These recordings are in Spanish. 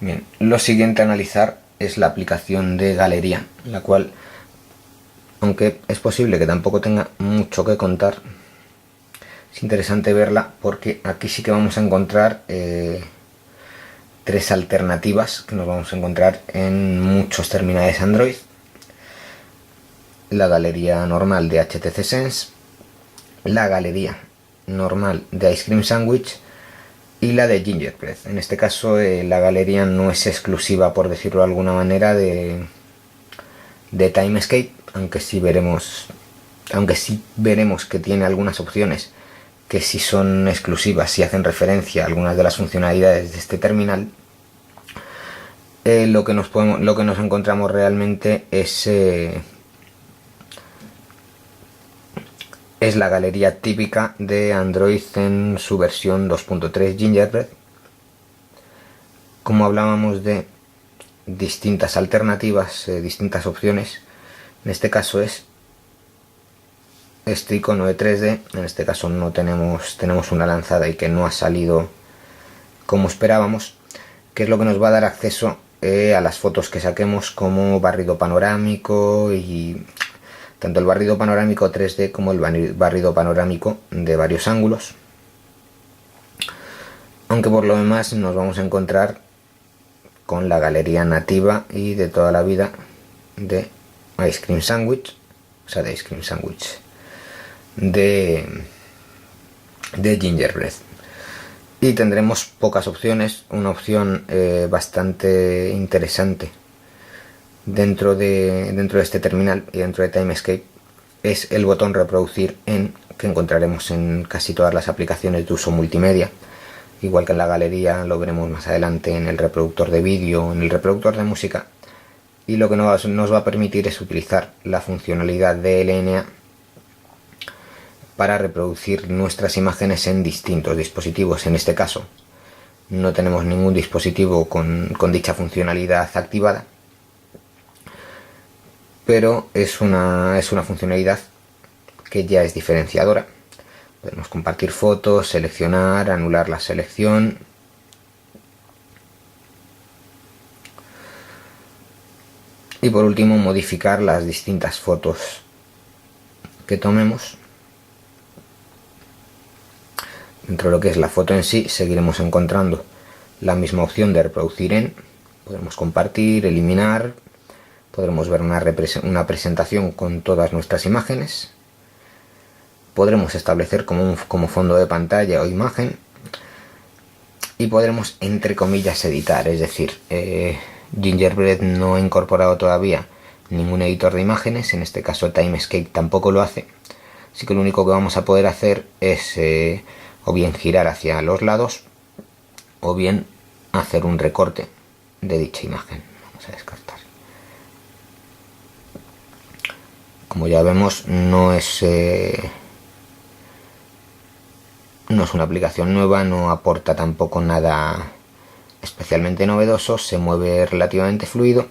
Bien, lo siguiente a analizar es la aplicación de galería, la cual, aunque es posible que tampoco tenga mucho que contar, es interesante verla porque aquí sí que vamos a encontrar tres alternativas que nos vamos a encontrar en muchos terminales Android. La galería normal de HTC Sense, la galería normal de Ice Cream Sandwich y la de Gingerbread. En este caso la galería no es exclusiva, por decirlo de alguna manera, de Timescape, aunque sí veremos que tiene algunas opciones que sí son exclusivas y hacen referencia a algunas de las funcionalidades de este terminal. Lo que nos encontramos realmente es la galería típica de Android en su versión 2.3 Gingerbread. Como hablábamos de distintas alternativas, distintas opciones, en este caso es este icono de 3D. En este caso no tenemos una lanzada y que no ha salido como esperábamos, que es lo que nos va a dar acceso a las fotos que saquemos, como barrido panorámico, y tanto el barrido panorámico 3D como el barrido panorámico de varios ángulos. Aunque por lo demás nos vamos a encontrar con la galería nativa y de toda la vida de Ice Cream Sandwich, de Gingerbread. Y tendremos pocas opciones. Una opción bastante interesante dentro de este terminal y dentro de Timescape es el botón reproducir en, que encontraremos en casi todas las aplicaciones de uso multimedia, igual que en la galería, lo veremos más adelante en el reproductor de vídeo, en el reproductor de música. Y lo que nos va a permitir es utilizar la funcionalidad de LNA para reproducir nuestras imágenes en distintos dispositivos. En este caso no tenemos ningún dispositivo con dicha funcionalidad activada, pero es una funcionalidad que ya es diferenciadora. Podemos compartir fotos, seleccionar, anular la selección. Y por último, modificar las distintas fotos que tomemos. Dentro de lo que es la foto en sí, seguiremos encontrando la misma opción de reproducir en. Podemos compartir, eliminar. Podremos ver una presentación con todas nuestras imágenes. Podremos establecer como fondo de pantalla o imagen. Y podremos, entre comillas, editar. Es decir, Gingerbread no ha incorporado todavía ningún editor de imágenes. En este caso Timescape tampoco lo hace. Así que lo único que vamos a poder hacer es o bien girar hacia los lados o bien hacer un recorte de dicha imagen. Vamos a descartar. Como ya vemos, no es una aplicación nueva, no aporta tampoco nada especialmente novedoso, se mueve relativamente fluido,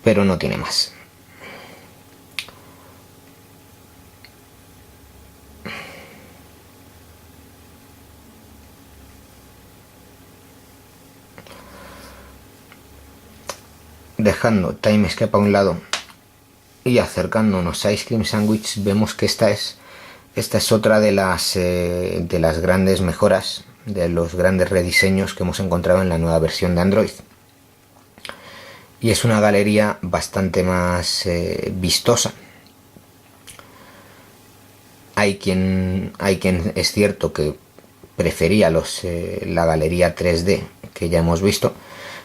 pero no tiene más. Dejando Timescape a un lado y acercándonos a Ice Cream Sandwich, vemos que esta es otra de las grandes mejoras, de los grandes rediseños que hemos encontrado en la nueva versión de Android. Y es una galería bastante más vistosa. Hay quien es cierto que prefería la galería 3D que ya hemos visto.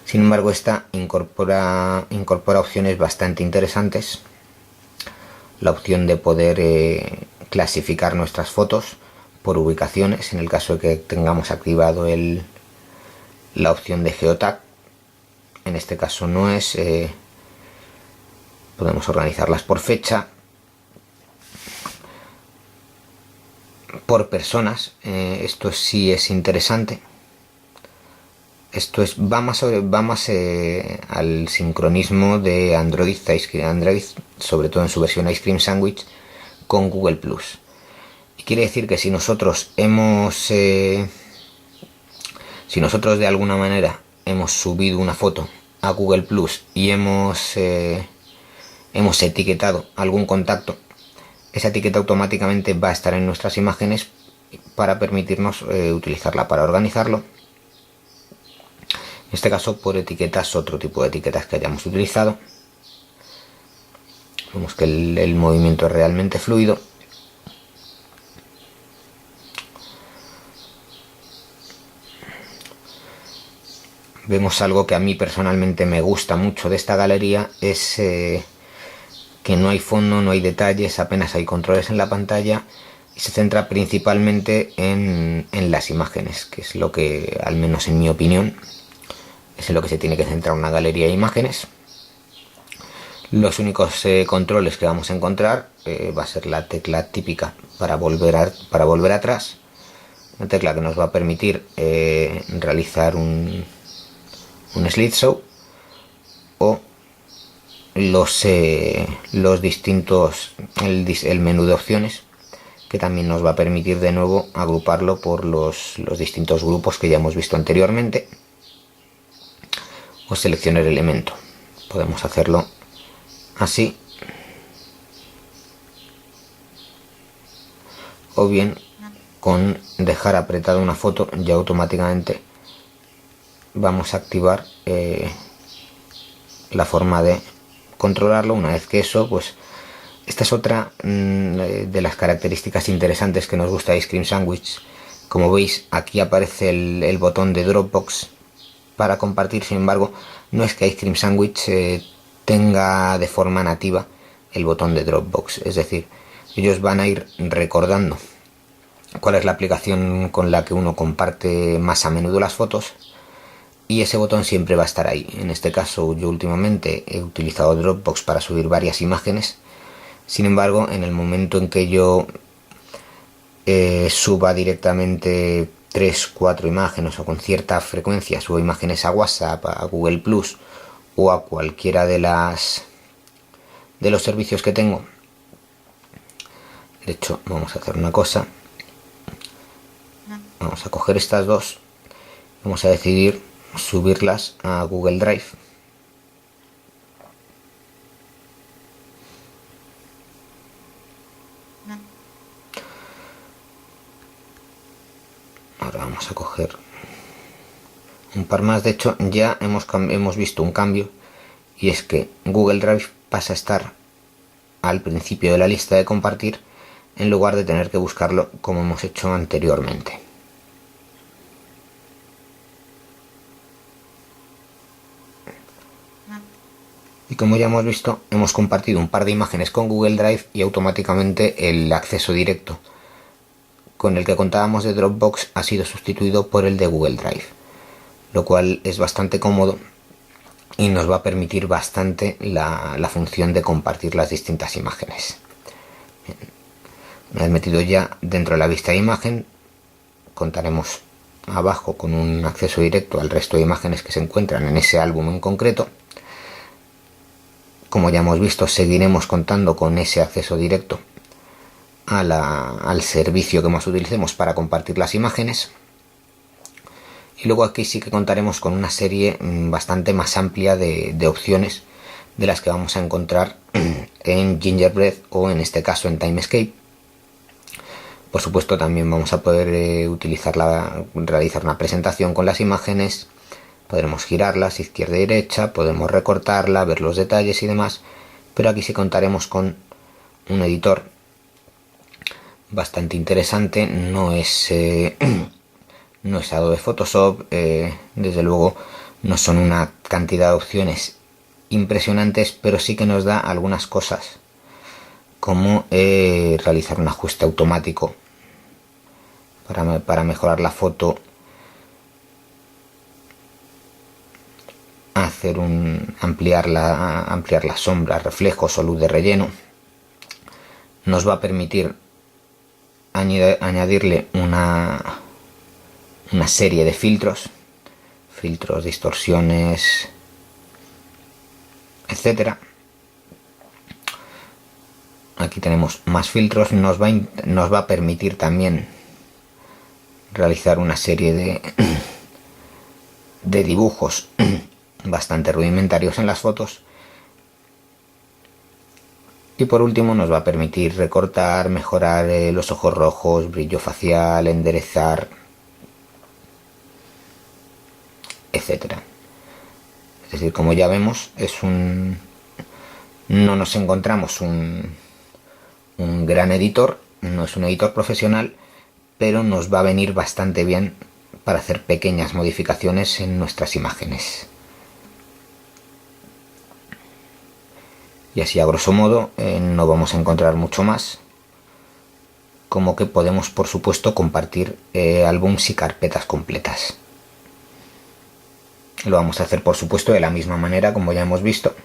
Sin embargo, esta incorpora opciones bastante interesantes. La opción de poder clasificar nuestras fotos por ubicaciones, en el caso de que tengamos activado la opción de geotag. En este caso no es. Podemos organizarlas por fecha, por personas. Esto sí es interesante. Esto va más al sincronismo de Android, sobre todo en su versión Ice Cream Sandwich, con Google Plus. Y quiere decir que si nosotros Si nosotros de alguna manera hemos subido una foto a Google Plus y hemos etiquetado algún contacto, esa etiqueta automáticamente va a estar en nuestras imágenes para permitirnos utilizarla para organizarlo. En este caso por etiquetas, otro tipo de etiquetas que hayamos utilizado. Vemos que el movimiento es realmente fluido. Vemos algo que a mí personalmente me gusta mucho de esta galería, es que no hay fondo, no hay detalles, apenas hay controles en la pantalla y se centra principalmente en las imágenes, que es lo que, al menos en mi opinión, es en lo que se tiene que centrar una galería de imágenes. Los únicos controles que vamos a encontrar va a ser la tecla típica para volver atrás, una tecla que nos va a permitir realizar un slideshow, o los distintos, el menú de opciones, que también nos va a permitir de nuevo agruparlo por los distintos grupos que ya hemos visto anteriormente, o seleccionar elemento. Podemos hacerlo así, o bien con dejar apretada una foto ya automáticamente vamos a activar la forma de controlarlo. Una vez que eso, pues esta es otra de las características interesantes que nos gusta de Ice Cream Sandwich. Como veis, aquí aparece el botón de Dropbox para compartir. Sin embargo, no es que Ice Cream Sandwich tenga de forma nativa el botón de Dropbox, es decir, ellos van a ir recordando cuál es la aplicación con la que uno comparte más a menudo las fotos, y ese botón siempre va a estar ahí. En este caso yo últimamente he utilizado Dropbox para subir varias imágenes. Sin embargo, en el momento en que yo suba directamente 3-4 imágenes, o con cierta frecuencia subo imágenes a WhatsApp, a Google Plus o a cualquiera de los servicios que tengo. De hecho, vamos a hacer una cosa. Vamos a coger estas dos, vamos a decidir subirlas a Google Drive. Ahora vamos a coger un par más. De hecho, ya hemos visto un cambio, y es que Google Drive pasa a estar al principio de la lista de compartir en lugar de tener que buscarlo como hemos hecho anteriormente. Y como ya hemos visto, hemos compartido un par de imágenes con Google Drive y automáticamente el acceso directo con el que contábamos de Dropbox ha sido sustituido por el de Google Drive, lo cual es bastante cómodo y nos va a permitir bastante la función de compartir las distintas imágenes. Una vez metido ya dentro de la vista de imagen, contaremos abajo con un acceso directo al resto de imágenes que se encuentran en ese álbum en concreto. Como ya hemos visto, seguiremos contando con ese acceso directo al servicio que más utilicemos para compartir las imágenes. Y luego aquí sí que contaremos con una serie bastante más amplia de opciones de las que vamos a encontrar en Gingerbread o en este caso en Timescape. Por supuesto, también vamos a poder realizar una presentación con las imágenes. Podremos girarlas izquierda y derecha, podemos recortarla, ver los detalles y demás, pero aquí sí contaremos con un editor bastante interesante. No es Adobe Photoshop, desde luego no son una cantidad de opciones impresionantes, pero sí que nos da algunas cosas, como realizar un ajuste automático para mejorar la foto, ampliar las sombras, reflejos o luz de relleno. Nos va a permitir añadirle una serie de filtros, distorsiones, etcétera. Aquí tenemos más filtros. Nos va a permitir también realizar una serie de dibujos bastante rudimentarios en las fotos. Y por último nos va a permitir recortar, mejorar los ojos rojos, brillo facial, enderezar, etcétera. Es decir, como ya vemos, no nos encontramos un gran editor, no es un editor profesional, pero nos va a venir bastante bien para hacer pequeñas modificaciones en nuestras imágenes. Y así, a grosso modo, no vamos a encontrar mucho más, como que podemos, por supuesto, compartir álbums y carpetas completas. Lo vamos a hacer, por supuesto, de la misma manera, como ya hemos visto.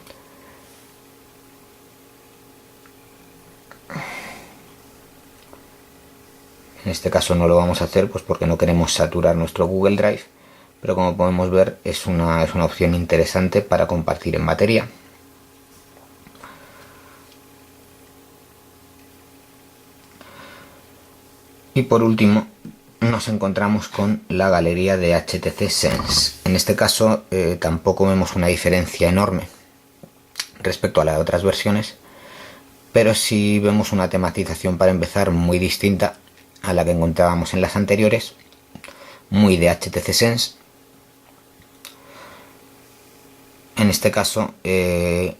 En este caso no lo vamos a hacer pues porque no queremos saturar nuestro Google Drive, pero como podemos ver es una opción interesante para compartir en batería. Y por último nos encontramos con la galería de HTC Sense. En este caso tampoco vemos una diferencia enorme respecto a las otras versiones, pero sí vemos una tematización, para empezar, muy distinta a la que encontrábamos en las anteriores, muy de HTC Sense. En este caso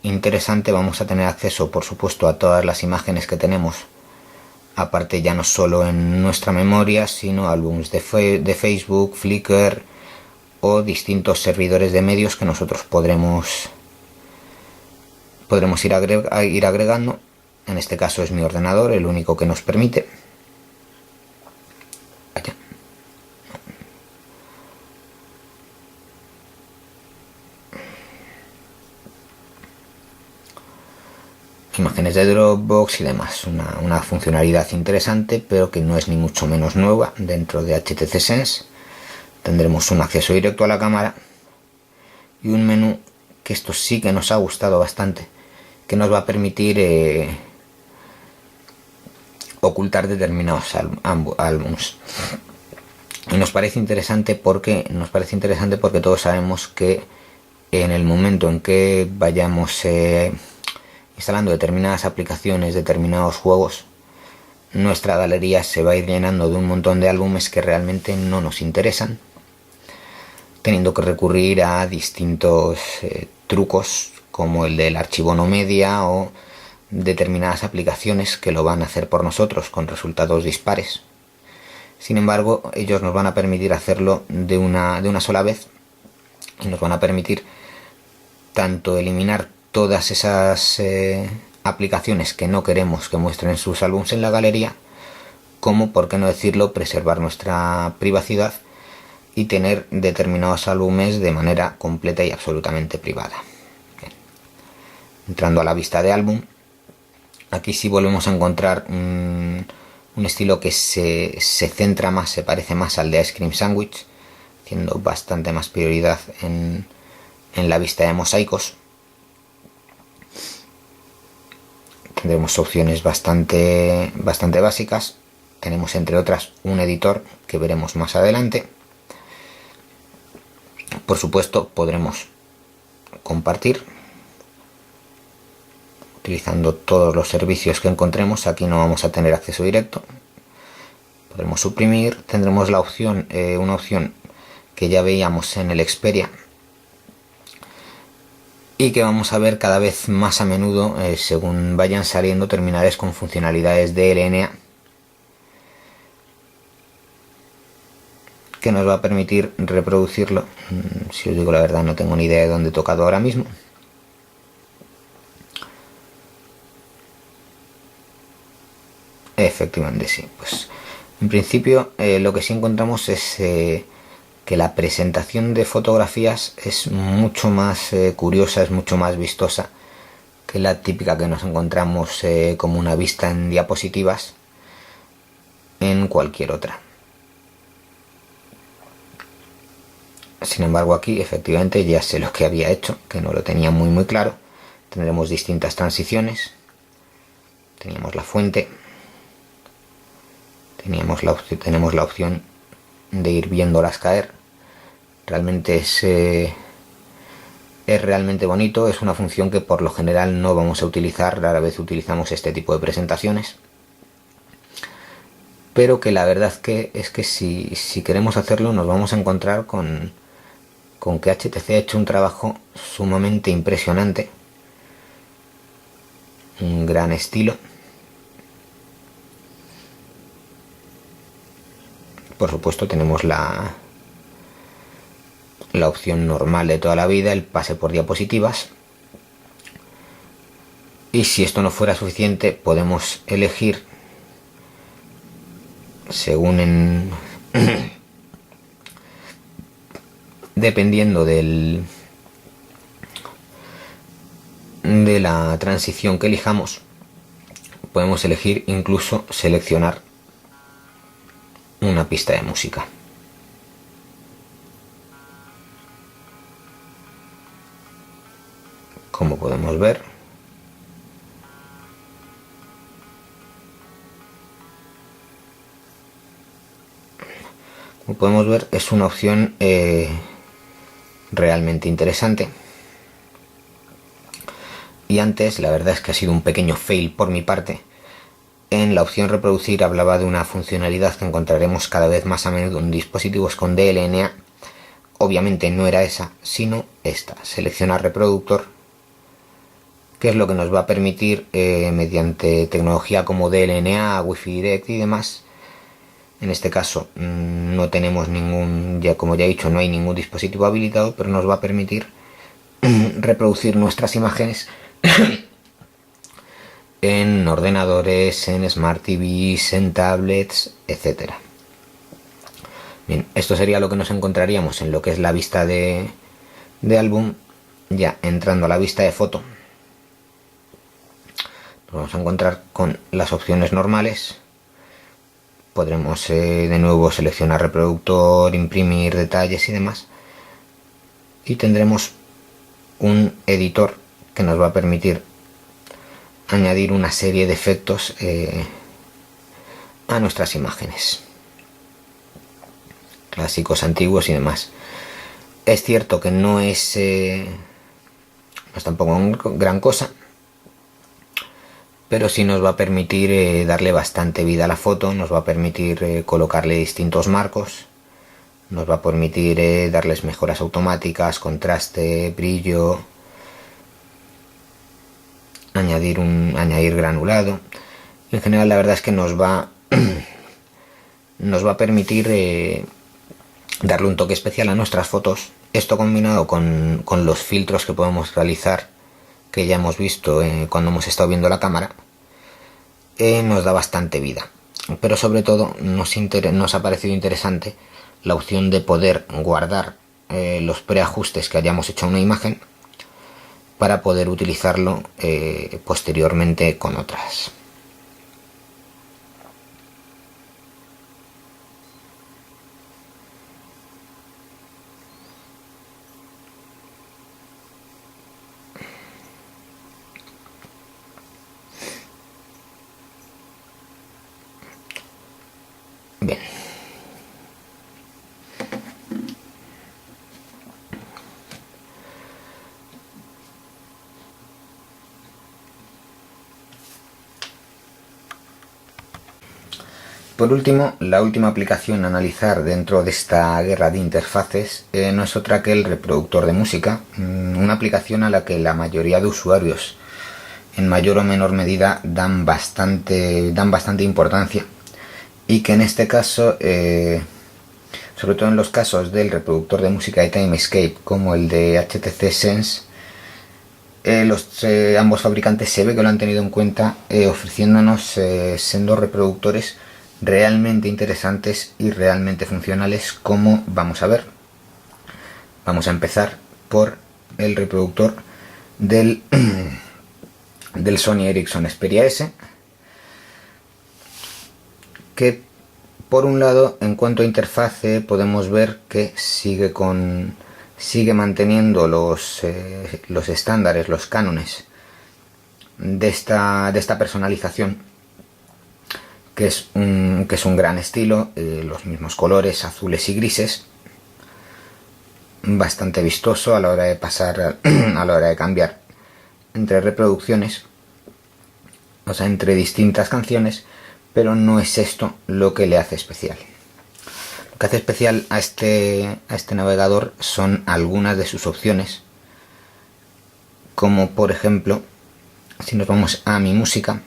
interesante, vamos a tener acceso, por supuesto, a todas las imágenes que tenemos, aparte ya no solo en nuestra memoria, sino álbumes de Facebook, Flickr o distintos servidores de medios que nosotros podremos ir agregando. En este caso es mi ordenador el único que nos permite. Allá. Imágenes de Dropbox y demás, una funcionalidad interesante, pero que no es ni mucho menos nueva dentro de HTC Sense. Tendremos un acceso directo a la cámara y un menú, que esto sí que nos ha gustado bastante, que nos va a permitir ocultar determinados álbums. Y nos parece interesante porque todos sabemos que en el momento en que vayamos instalando determinadas aplicaciones, determinados juegos, nuestra galería se va a ir llenando de un montón de álbumes que realmente no nos interesan, teniendo que recurrir a distintos trucos como el del archivo no media o determinadas aplicaciones que lo van a hacer por nosotros con resultados dispares. Sin embargo, ellos nos van a permitir hacerlo de una sola vez y nos van a permitir tanto eliminar todas esas aplicaciones que no queremos que muestren sus álbumes en la galería, como, por qué no decirlo, preservar nuestra privacidad y tener determinados álbumes de manera completa y absolutamente privada. Bien. Entrando a la vista de álbum, aquí sí volvemos a encontrar un estilo que se centra más, se parece más al de Ice Cream Sandwich, haciendo bastante más prioridad en la vista de mosaicos. Tendremos opciones bastante básicas. Tenemos, entre otras, un editor que veremos más adelante. Por supuesto, podremos compartir utilizando todos los servicios que encontremos. Aquí no vamos a tener acceso directo. Podremos suprimir. Tendremos la opción, una opción que ya veíamos en el Xperia y que vamos a ver cada vez más a menudo según vayan saliendo terminales con funcionalidades de LNA, que nos va a permitir reproducirlo. Si os digo la verdad, no tengo ni idea de dónde he tocado ahora mismo. Efectivamente, sí. Pues en principio lo que sí encontramos es que la presentación de fotografías es mucho más curiosa, es mucho más vistosa que la típica que nos encontramos como una vista en diapositivas en cualquier otra. Sin embargo, aquí efectivamente ya sé lo que había hecho, que no lo tenía muy claro. Tendremos distintas transiciones. Teníamos la fuente. Tenemos la opción de ir viéndolas caer. Realmente es realmente bonito. Es una función que por lo general no vamos a utilizar, rara vez utilizamos este tipo de presentaciones, pero que la verdad es que si queremos hacerlo nos vamos a encontrar con que HTC ha hecho un trabajo sumamente impresionante, un gran estilo. Por supuesto tenemos la opción normal de toda la vida, el pase por diapositivas, y si esto no fuera suficiente podemos elegir según dependiendo de la transición que elijamos, podemos elegir incluso seleccionar una pista de música. Como podemos ver, es una opción realmente interesante. Y antes la verdad es que ha sido un pequeño fail por mi parte. En la opción reproducir hablaba de una funcionalidad que encontraremos cada vez más a menudo en dispositivos con DLNA. Obviamente no era esa, sino esta, seleccionar reproductor, que es lo que nos va a permitir mediante tecnología como DLNA, Wi-Fi Direct y demás. En este caso no tenemos ningún, como ya he dicho, no hay ningún dispositivo habilitado, pero nos va a permitir reproducir nuestras imágenes en ordenadores, en Smart TVs, en tablets, etc. Bien, esto sería lo que nos encontraríamos en lo que es la vista de álbum. Ya entrando a la vista de foto, nos vamos a encontrar con las opciones normales. Podremos de nuevo seleccionar reproductor, imprimir detalles y demás, y tendremos un editor que nos va a permitir añadir una serie de efectos a nuestras imágenes, clásicos, antiguos y demás. Es cierto que no es tampoco gran cosa, pero sí nos va a permitir darle bastante vida a la foto, nos va a permitir colocarle distintos marcos, nos va a permitir darles mejoras automáticas, contraste, brillo, añadir granulado. En general la verdad es que nos va a permitir darle un toque especial a nuestras fotos. Esto combinado con los filtros que podemos realizar, que ya hemos visto cuando hemos estado viendo la cámara, nos da bastante vida. Pero sobre todo nos ha parecido interesante la opción de poder guardar los preajustes que hayamos hecho a una imagen para poder utilizarlo posteriormente con otras. Bien. Por último, la última aplicación a analizar dentro de esta guerra de interfaces no es otra que el reproductor de música, una aplicación a la que la mayoría de usuarios en mayor o menor medida dan bastante importancia, y que en este caso, sobre todo en los casos del reproductor de música de Timescape como el de HTC Sense, ambos fabricantes se ve que lo han tenido en cuenta, ofreciéndonos sendos reproductores realmente interesantes y realmente funcionales, como vamos a ver. Vamos a empezar por el reproductor del Sony Ericsson Xperia S, que por un lado, en cuanto a interfase, podemos ver que sigue manteniendo los estándares, los cánones de esta personalización, que es un gran estilo, los mismos colores azules y grises, bastante vistoso a la hora de pasar, a la hora de cambiar entre reproducciones, o sea, entre distintas canciones, pero no es esto lo que le hace especial. Lo que hace especial a este navegador son algunas de sus opciones, como por ejemplo, si nos vamos a mi música,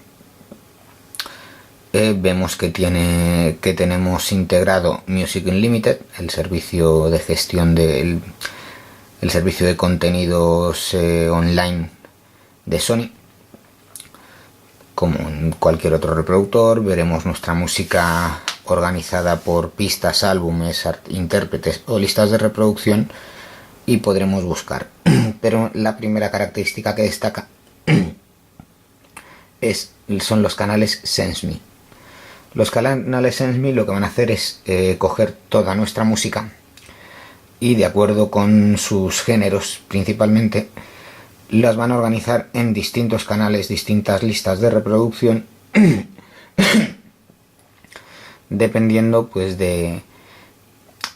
vemos que tenemos integrado Music Unlimited, el servicio de gestión el servicio de contenidos online de Sony. Como en cualquier otro reproductor, veremos nuestra música organizada por pistas, álbumes, intérpretes o listas de reproducción y podremos buscar. Pero la primera característica que destaca son los canales SenseMe. Los canales SenseMe lo que van a hacer es coger toda nuestra música y, de acuerdo con sus géneros principalmente, las van a organizar en distintos canales, distintas listas de reproducción, dependiendo pues de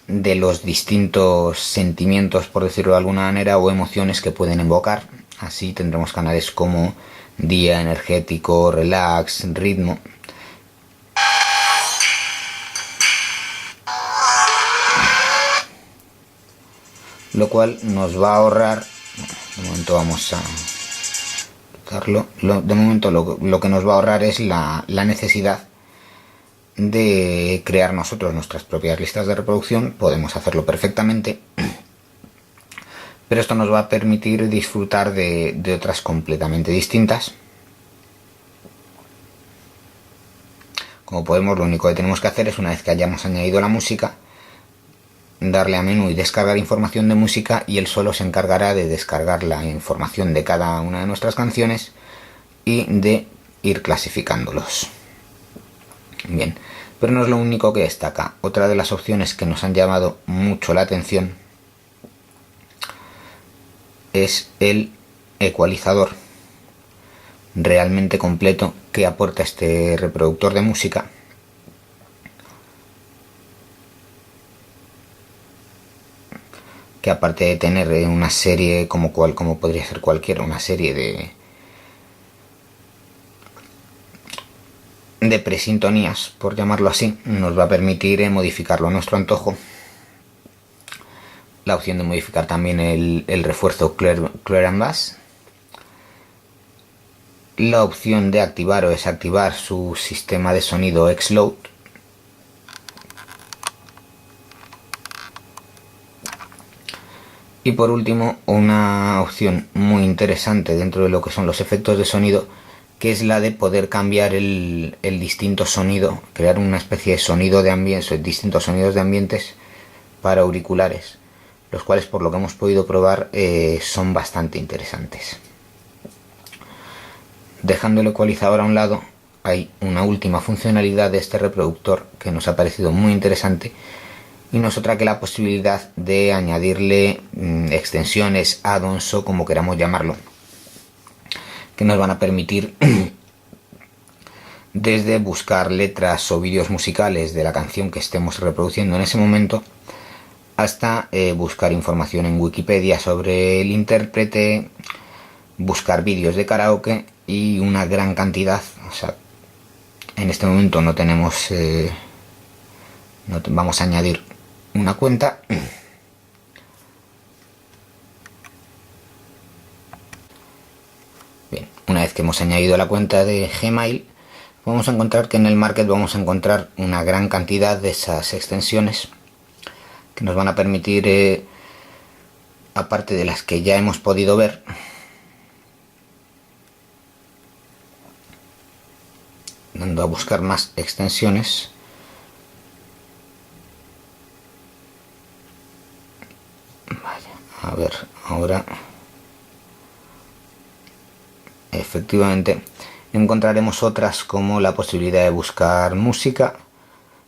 los distintos sentimientos, por decirlo de alguna manera, o emociones que pueden invocar. Así tendremos canales como día, energético, relax, ritmo. Lo cual nos va a ahorrar, de momento vamos a quitarlo, de momento lo que nos va a ahorrar es la necesidad de crear nosotros nuestras propias listas de reproducción. Podemos hacerlo perfectamente, pero esto nos va a permitir disfrutar de otras completamente distintas. Como podemos, lo único que tenemos que hacer es, una vez que hayamos añadido la música, darle a menú y descargar información de música, y él solo se encargará de descargar la información de cada una de nuestras canciones y de ir clasificándolos. Bien, pero no es lo único que destaca. Otra de las opciones que nos han llamado mucho la atención es el ecualizador realmente completo que aporta este reproductor de música, que aparte de tener una serie como podría ser cualquiera, una serie de presintonías, por llamarlo así, nos va a permitir modificarlo a nuestro antojo. La opción de modificar también el refuerzo Clear and Bass. La opción de activar o desactivar su sistema de sonido X-Load. Y por último, una opción muy interesante dentro de lo que son los efectos de sonido, que es la de poder cambiar el distinto sonido, crear una especie de sonido de ambiente, distintos sonidos de ambientes para auriculares, los cuales, por lo que hemos podido probar, son bastante interesantes. Dejando el ecualizador a un lado, hay una última funcionalidad de este reproductor que nos ha parecido muy interesante, y no es otra que la posibilidad de añadirle extensiones, add-ons o como queramos llamarlo, que nos van a permitir desde buscar letras o vídeos musicales de la canción que estemos reproduciendo en ese momento, hasta buscar información en Wikipedia sobre el intérprete, buscar vídeos de karaoke y una gran cantidad. O sea, en este momento no tenemos, vamos a añadir una cuenta. Bien, una vez que hemos añadido la cuenta de Gmail, vamos a encontrar que en el Market vamos a encontrar una gran cantidad de esas extensiones que nos van a permitir, aparte de las que ya hemos podido ver, dando a buscar más extensiones, a ver, ahora efectivamente encontraremos otras, como la posibilidad de buscar música,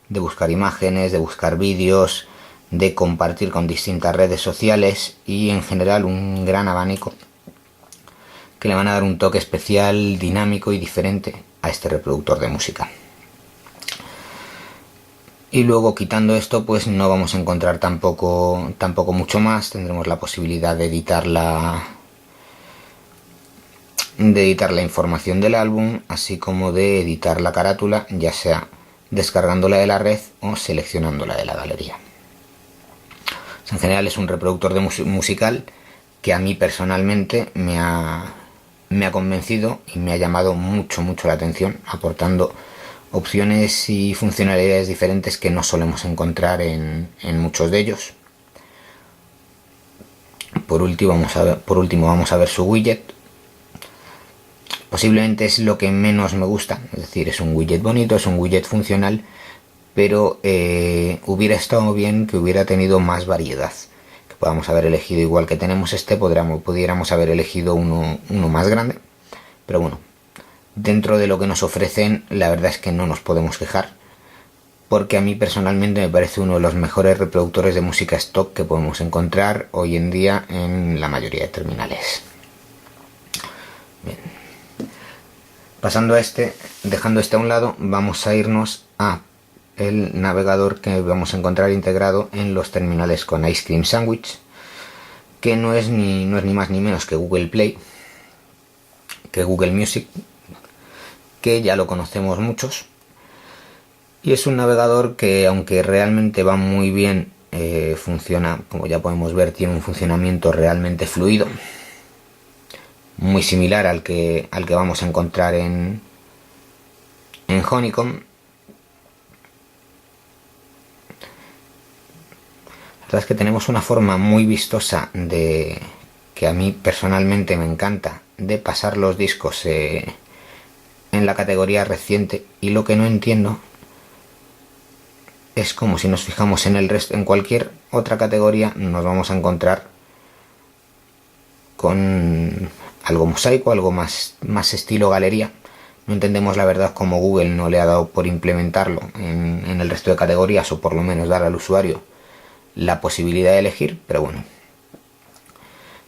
de buscar imágenes, de buscar vídeos, de compartir con distintas redes sociales, y en general un gran abanico que le van a dar un toque especial, dinámico y diferente a este reproductor de música. Y luego, quitando esto, pues no vamos a encontrar tampoco mucho más. Tendremos la posibilidad de editar la información del álbum, así como de editar la carátula, ya sea descargándola de la red o seleccionándola de la galería. En general es un reproductor de musical que a mí personalmente me ha convencido y me ha llamado mucho la atención, aportando opciones y funcionalidades diferentes que no solemos encontrar en muchos de ellos. Por último vamos a ver su widget. Posiblemente es lo que menos me gusta, es decir, es un widget bonito, es un widget funcional, pero hubiera estado bien que hubiera tenido más variedad, que podamos haber elegido, igual que tenemos este, pudiéramos haber elegido uno más grande, pero bueno, dentro de lo que nos ofrecen, la verdad es que no nos podemos quejar, porque a mí personalmente me parece uno de los mejores reproductores de música stock que podemos encontrar hoy en día en la mayoría de terminales. Bien. Pasando a dejando este a un lado, vamos a irnos a el navegador que vamos a encontrar integrado en los terminales con Ice Cream Sandwich, que no es ni más ni menos que Google Play, que Google Music, que ya lo conocemos muchos, y es un navegador que, aunque realmente va muy bien, funciona, como ya podemos ver, tiene un funcionamiento realmente fluido, muy similar al que vamos a encontrar en Honeycomb. La verdad es que tenemos una forma muy vistosa que a mí personalmente me encanta, de pasar los discos en la categoría reciente, y lo que no entiendo es como, si nos fijamos en el resto, en cualquier otra categoría, nos vamos a encontrar con algo mosaico, algo más estilo galería. No entendemos la verdad cómo Google no le ha dado por implementarlo en el resto de categorías, o por lo menos dar al usuario la posibilidad de elegir, pero bueno,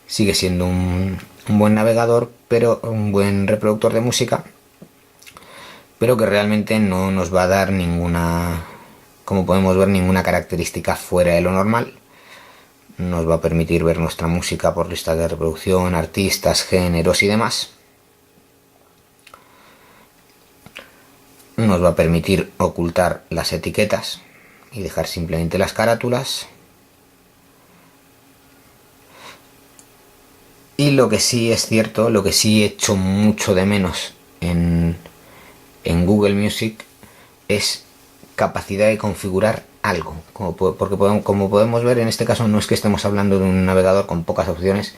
sigue siendo un buen navegador, pero un buen reproductor de música, pero que realmente no nos va a dar ninguna, como podemos ver, ninguna característica fuera de lo normal. Nos va a permitir ver nuestra música por listas de reproducción, artistas, géneros y demás. Nos va a permitir ocultar las etiquetas y dejar simplemente las carátulas. Y lo que sí es cierto, lo que sí echo mucho de menos en Google Music es capacidad de configurar algo, porque como podemos ver, en este caso no es que estemos hablando de un navegador con pocas opciones,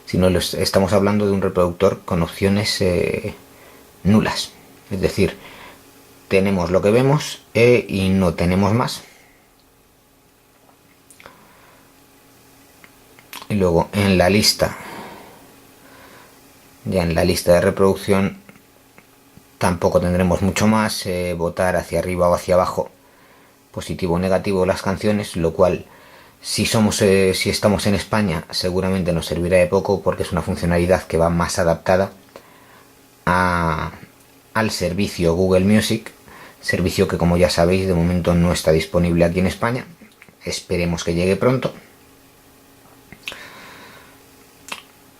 sino estamos hablando de un reproductor con opciones nulas. Es decir, tenemos lo que vemos y no tenemos más. Y luego en la lista, ya en la lista de reproducción, tampoco tendremos mucho más. Votar hacia arriba o hacia abajo, positivo o negativo, las canciones, lo cual, si estamos en España, seguramente nos servirá de poco, porque es una funcionalidad que va más adaptada al servicio Google Music, servicio que, como ya sabéis, de momento no está disponible aquí en España. Esperemos que llegue pronto.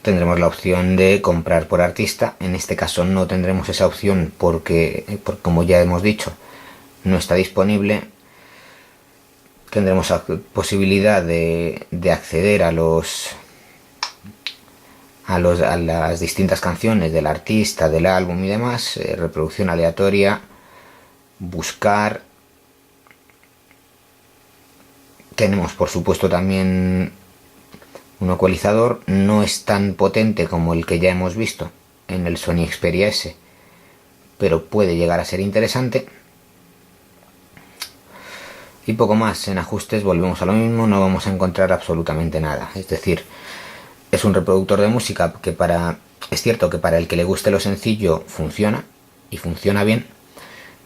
Tendremos la opción de comprar por artista. En este caso no tendremos esa opción porque como ya hemos dicho, no está disponible. Tendremos la posibilidad de acceder a las distintas canciones del artista, del álbum y demás, reproducción aleatoria, buscar. Tenemos, por supuesto, también un ecualizador. No es tan potente como el que ya hemos visto en el Sony Xperia S, pero puede llegar a ser interesante. Y poco más. En ajustes volvemos a lo mismo, no vamos a encontrar absolutamente nada. Es decir, es un reproductor de música que es cierto que para el que le guste lo sencillo funciona, y funciona bien,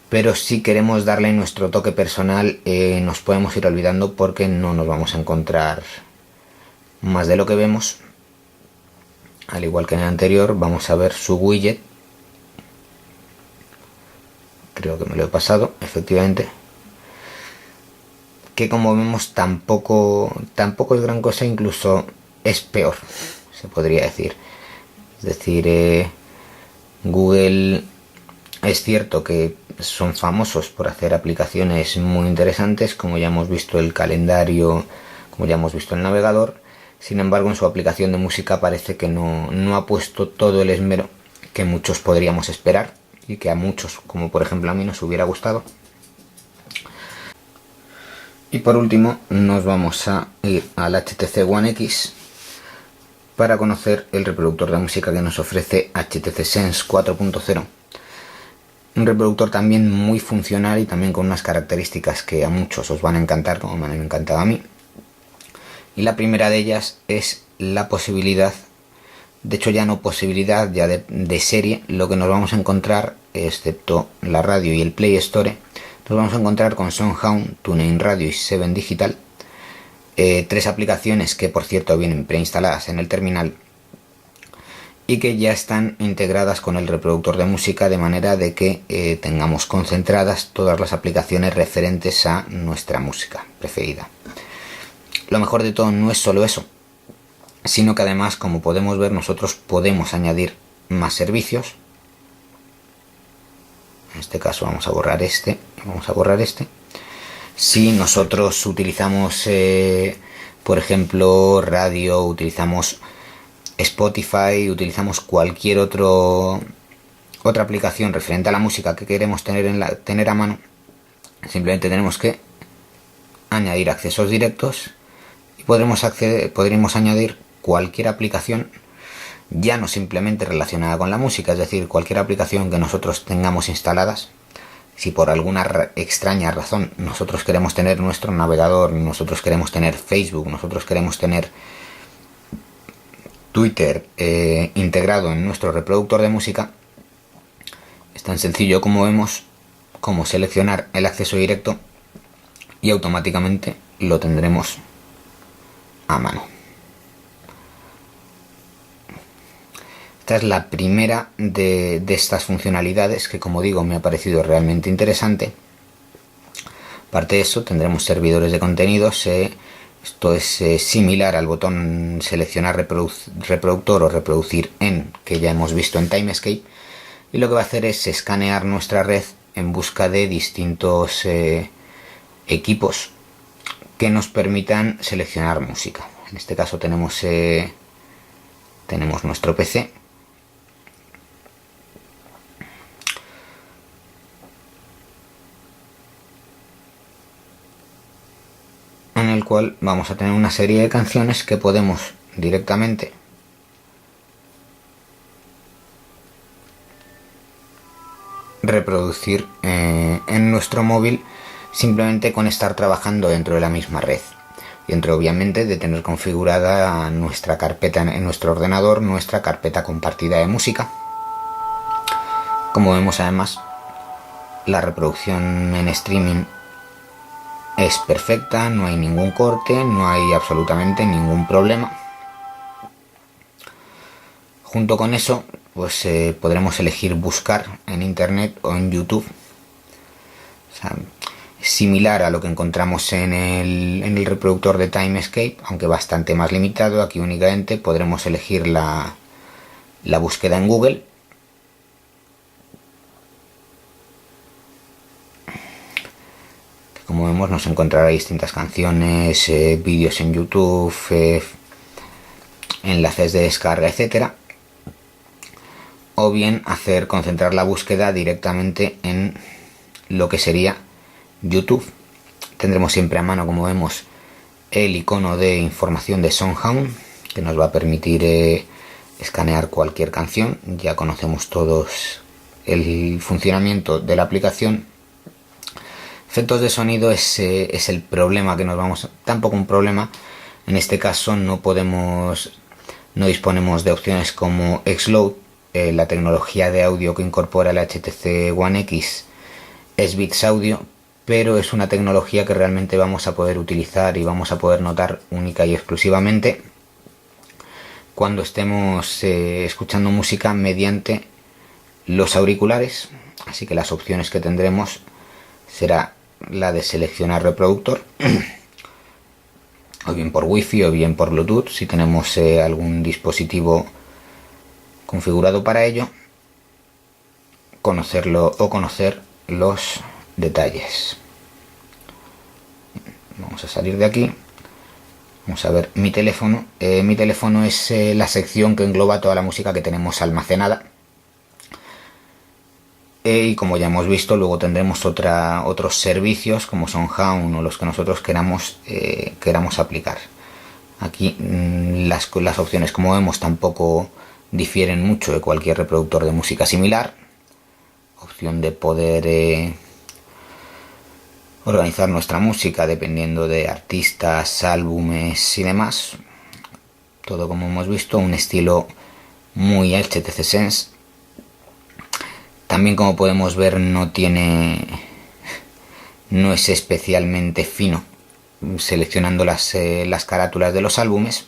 pero si queremos darle nuestro toque personal, nos podemos ir olvidando, porque no nos vamos a encontrar más de lo que vemos. Al igual que en el anterior, vamos a ver su widget. Creo que me lo he pasado, efectivamente. que como vemos tampoco es gran cosa, incluso es peor, se podría decir. Es decir, Google es cierto que son famosos por hacer aplicaciones muy interesantes, como ya hemos visto el calendario, como ya hemos visto el navegador. Sin embargo, en su aplicación de música parece que no ha puesto todo el esmero que muchos podríamos esperar y que a muchos, como por ejemplo a mí, nos hubiera gustado. Y por último nos vamos a ir al HTC One X para conocer el reproductor de música que nos ofrece HTC Sense 4.0. Un reproductor también muy funcional y también con unas características que a muchos os van a encantar, como me han encantado a mí. Y la primera de ellas es la posibilidad, de hecho ya no posibilidad, ya de serie, lo que nos vamos a encontrar, excepto la radio y el Play Store, nos vamos a encontrar con SoundHound, TuneIn Radio y Seven Digital, 3 aplicaciones que por cierto vienen preinstaladas en el terminal y que ya están integradas con el reproductor de música, de manera de que tengamos concentradas todas las aplicaciones referentes a nuestra música preferida. Lo mejor de todo no es solo eso, sino que además, como podemos ver, nosotros podemos añadir más servicios. En este caso vamos a borrar este. Si nosotros utilizamos, por ejemplo, radio, utilizamos Spotify, utilizamos cualquier otra aplicación referente a la música que queremos tener a mano, simplemente tenemos que añadir accesos directos y podremos añadir cualquier aplicación, ya no simplemente relacionada con la música, es decir, cualquier aplicación que nosotros tengamos instaladas. Si por alguna extraña razón nosotros queremos tener nuestro navegador, nosotros queremos tener Facebook, nosotros queremos tener Twitter integrado en nuestro reproductor de música, es tan sencillo como vemos, como seleccionar el acceso directo y automáticamente lo tendremos a mano. Esta es la primera de estas funcionalidades que, como digo, me ha parecido realmente interesante. Aparte de eso, tendremos servidores de contenidos. Esto es similar al botón seleccionar reproductor o reproducir en, que ya hemos visto en Timescape. Y lo que va a hacer es escanear nuestra red en busca de distintos equipos que nos permitan seleccionar música. En este caso tenemos nuestro PC. En el cual vamos a tener una serie de canciones que podemos directamente reproducir en nuestro móvil, simplemente con estar trabajando dentro de la misma red, y dentro obviamente de tener configurada nuestra carpeta en nuestro ordenador, nuestra carpeta compartida de música. Como vemos, además, la reproducción en streaming es perfecta, no hay ningún corte, no hay absolutamente ningún problema. Junto con eso, pues podremos elegir buscar en internet o en YouTube. O sea, similar a lo que encontramos en el reproductor de Timescape, aunque bastante más limitado. Aquí únicamente podremos elegir la búsqueda en Google. Como vemos, nos encontrará distintas canciones, vídeos en YouTube, enlaces de descarga, etcétera. O bien concentrar la búsqueda directamente en lo que sería YouTube. Tendremos siempre a mano, como vemos, el icono de información de SoundHound, que nos va a permitir escanear cualquier canción. Ya conocemos todos el funcionamiento de la aplicación. Efectos de sonido es el problema que nos vamos... Tampoco un problema. En este caso no disponemos de opciones como Xloud. La tecnología de audio que incorpora el HTC One X es Beats Audio, pero es una tecnología que realmente vamos a poder utilizar y vamos a poder notar única y exclusivamente cuando estemos escuchando música mediante los auriculares. Así que las opciones que tendremos será la de seleccionar reproductor, o bien por wifi o bien por bluetooth si tenemos algún dispositivo configurado para ello, conocerlo o conocer los detalles. Vamos a salir de aquí, vamos a ver mi teléfono. Mi teléfono es la sección que engloba toda la música que tenemos almacenada, y como ya hemos visto, luego tendremos otros servicios como son Hound o los que nosotros queramos aplicar. Aquí las opciones, como vemos, tampoco difieren mucho de cualquier reproductor de música similar. Opción de poder organizar nuestra música dependiendo de artistas, álbumes y demás. Todo, como hemos visto, un estilo muy HTC Sense. También, como podemos ver, no es especialmente fino seleccionando las carátulas de los álbumes.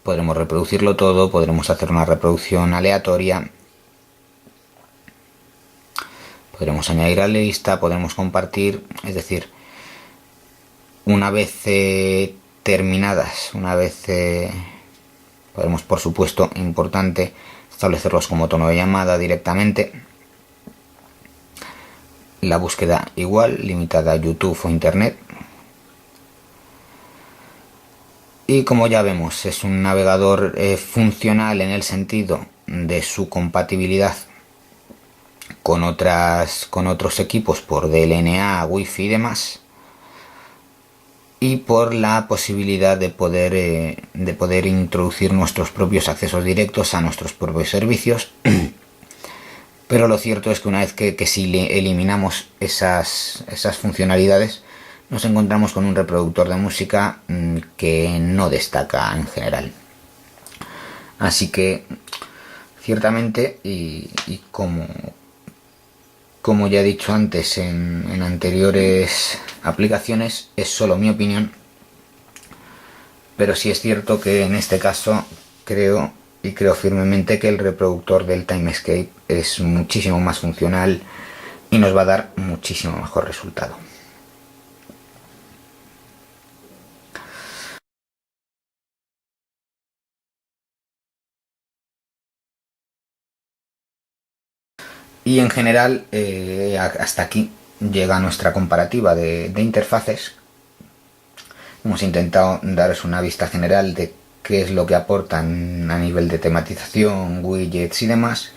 Podremos reproducirlo todo, podremos hacer una reproducción aleatoria, podremos añadir a la lista, podremos compartir. Es decir, una vez terminadas, podremos, por supuesto, importante, establecerlos como tono de llamada directamente. La búsqueda igual, limitada a YouTube o Internet. Y como ya vemos, es un navegador funcional en el sentido de su compatibilidad con otros equipos por DLNA, Wi-Fi y demás, y por la posibilidad de poder introducir nuestros propios accesos directos a nuestros propios servicios. Pero lo cierto es que una vez que si eliminamos esas funcionalidades, nos encontramos con un reproductor de música que no destaca en general. Así que, ciertamente, y como ya he dicho antes en anteriores aplicaciones, es solo mi opinión, pero sí es cierto que en este caso creo firmemente que el reproductor del Timescape es muchísimo más funcional y nos va a dar muchísimo mejor resultado. Y en general, hasta aquí llega nuestra comparativa de interfaces. Hemos intentado daros una vista general de qué es lo que aportan a nivel de tematización, widgets y demás,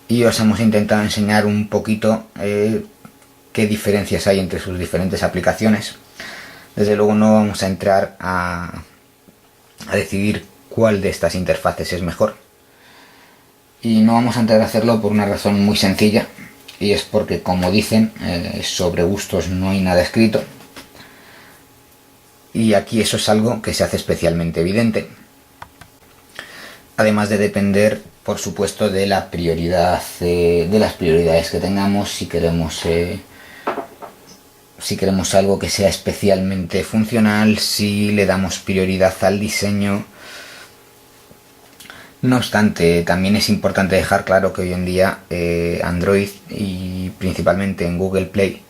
y os hemos intentado enseñar un poquito qué diferencias hay entre sus diferentes aplicaciones. Desde luego no vamos a entrar a decidir cuál de estas interfaces es mejor, y no vamos a entrar a hacerlo por una razón muy sencilla, y es porque, como dicen, sobre gustos no hay nada escrito, y aquí eso es algo que se hace especialmente evidente, además de depender, por supuesto, de la prioridad, de las prioridades que tengamos. Si queremos algo que sea especialmente funcional, si le damos prioridad al diseño. No obstante, también es importante dejar claro que hoy en día Android, y principalmente en Google Play,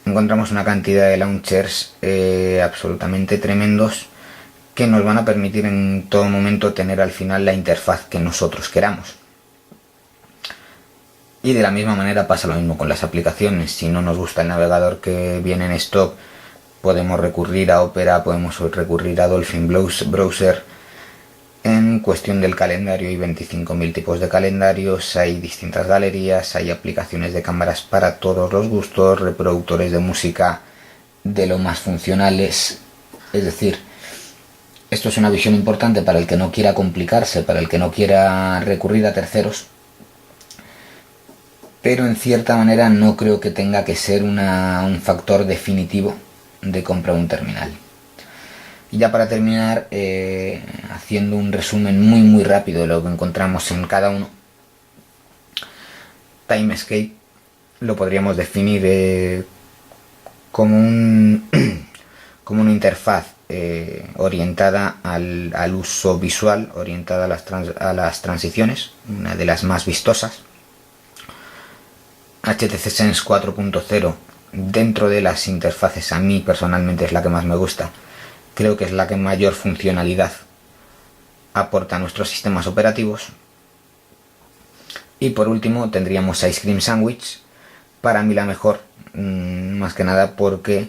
encontramos una cantidad de launchers absolutamente tremendos que nos van a permitir en todo momento tener al final la interfaz que nosotros queramos. Y de la misma manera pasa lo mismo con las aplicaciones. Si no nos gusta el navegador que viene en stock, podemos recurrir a Opera, podemos recurrir a Dolphin Browser. En cuestión del calendario, hay 25.000 tipos de calendarios, hay distintas galerías, hay aplicaciones de cámaras para todos los gustos, reproductores de música de lo más funcionales. Es decir, esto es una visión importante para el que no quiera complicarse, para el que no quiera recurrir a terceros, pero en cierta manera no creo que tenga que ser un factor definitivo de compra de un terminal. Y ya para terminar, haciendo un resumen muy rápido de lo que encontramos en cada uno. Timescape lo podríamos definir como una interfaz orientada al uso visual, orientada a las transiciones, una de las más vistosas. HTC Sense 4.0 dentro de las interfaces a mí personalmente es la que más me gusta. Creo que es la que mayor funcionalidad aporta a nuestros sistemas operativos. Y por último tendríamos Ice Cream Sandwich, para mí la mejor, más que nada porque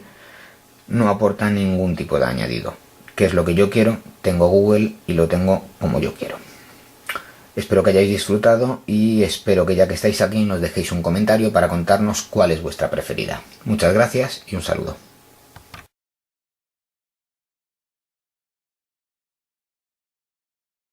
no aporta ningún tipo de añadido. ¿Qué es lo que yo quiero? Tengo Google y lo tengo como yo quiero. Espero que hayáis disfrutado y espero que ya que estáis aquí nos dejéis un comentario para contarnos cuál es vuestra preferida. Muchas gracias y un saludo.